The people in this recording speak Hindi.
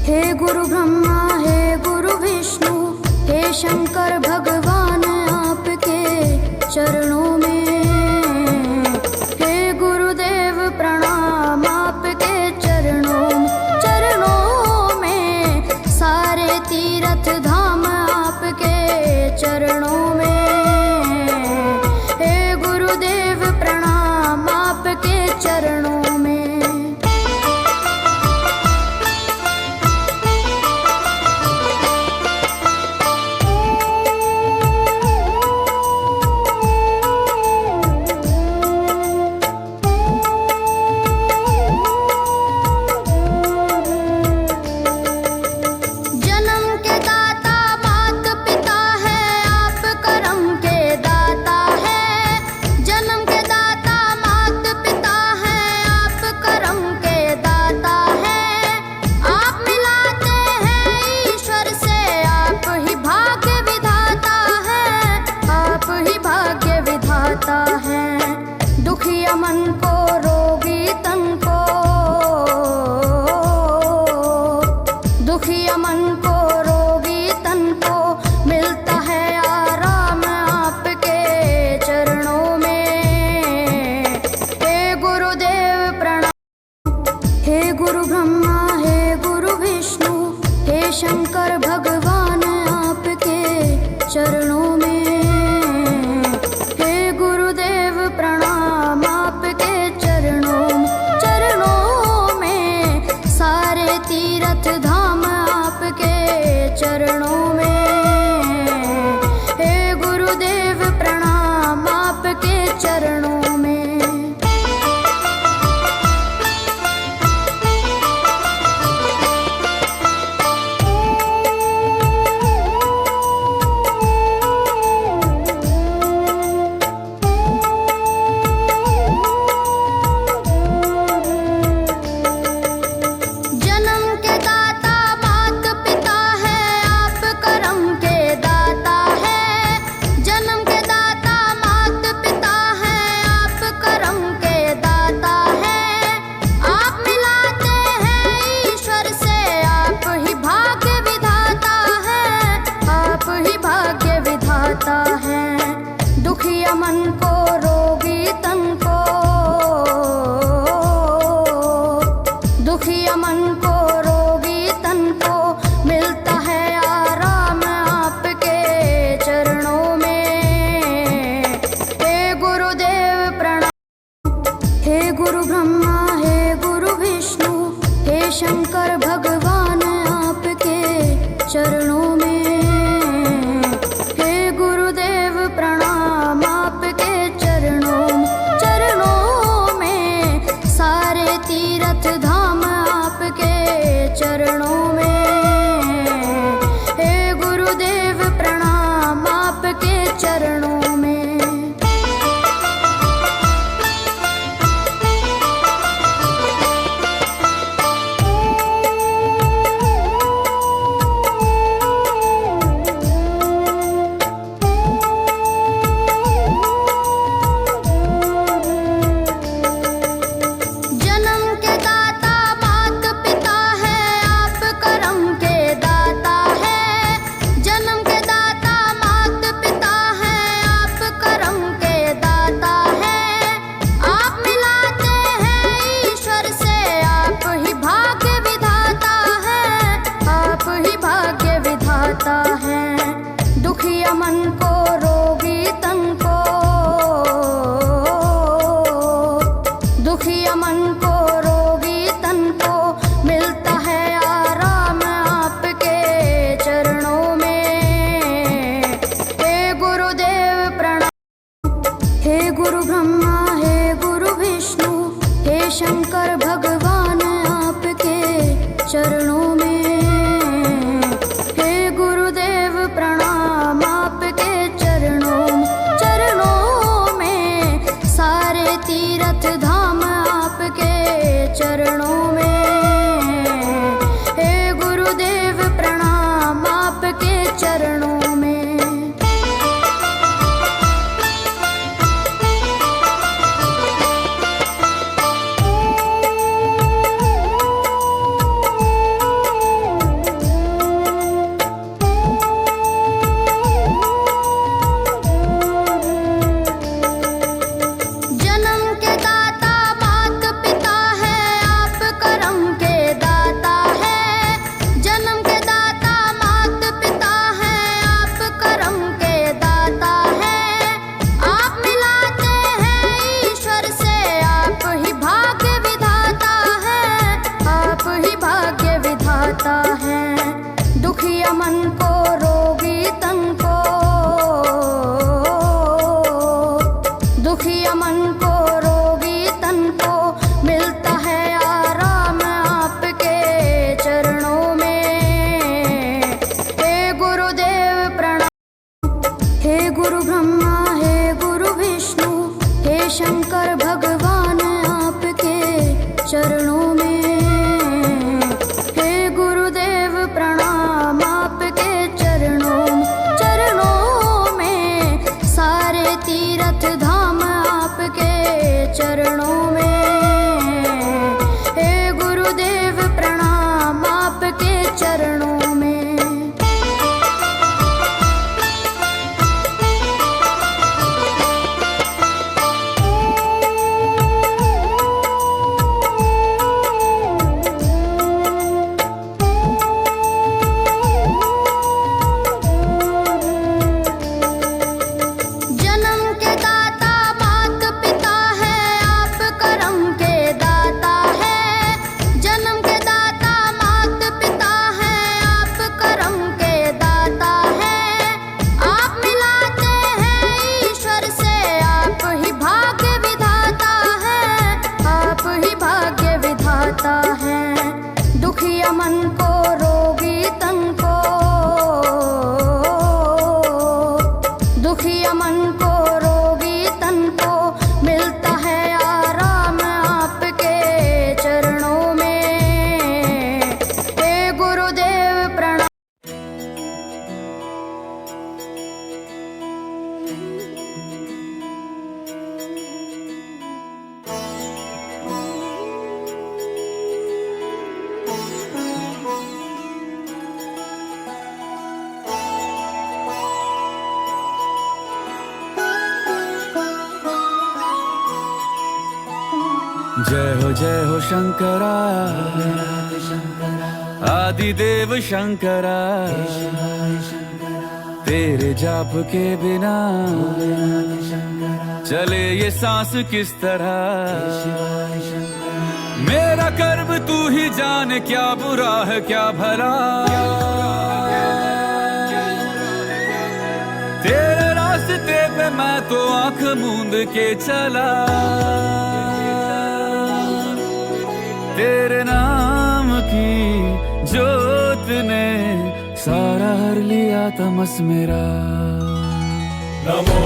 हे गुरु ब्रह्मा हे गुरु विष्णु हे शंकर भगवान आपके चरणों में। हे गुरुदेव प्रणाम आपके चरणों में। सारे तीर्थ धाम आपके चरणों में। हे गुरुदेव प्रणाम आपके चरणों में। दुखिया मन को रोगी तन को, दुखिया मन को रोगी तन को मिलता है आराम आपके चरणों में। हे गुरुदेव प्रणाम। हे गुरु ब्रह्मा हे गुरु विष्णु हे शंकर भगवान आपके चरणों में। प्रणाम आपके चरणों में। सारे तीर्थ धाम आपके चरणों में। हे गुरुदेव प्रणाम आपके चरणों में। दुखिया मन को रोगी तन को, दुखिया मन को रोगी तन को मिलता है आराम आपके चरणों में। हे गुरुदेव प्रणाम। हे गुरु ब्रह्मा हे गुरु विष्णु हे शंकर भगवान आपके चरणों में। प्रणाम आपके चरणों में। सारे तीर्थ धाम आपके चरणों में। हे गुरुदेव प्रणाम आपके चरणों में। दुखिया मन को रोगी तन को, दुखिया मन को रोगी तन को मिलता है आराम आपके चरणों में। हे गुरुदेव प्रणाम। हे गुरु ब्रह्मा हे गुरु विष्णु हे शंकर भगवान आपके चरणों में। प्रणाम आपके चरणों में। सारे तीर्थ धाम आपके चरणों में। हे गुरुदेव प्रणाम आपके चरणों में। मन को रोगी तन को, दुखिया मन को रोगी तन को मिलता है आराम आपके चरणों में। हे गुरुदेव प्रणाम। जय हो शंकरा, आदिदेव शंकरा, तेरे जाप के बिना चले ये सांस किस तरह। मेरा कर्म तू ही जाने, क्या बुरा है क्या भला। तेरे रास्ते पे मैं तो आंख मूंद के चला, तेरे नाम की जोत ने सारा हर लिया तमस मेरा। नमो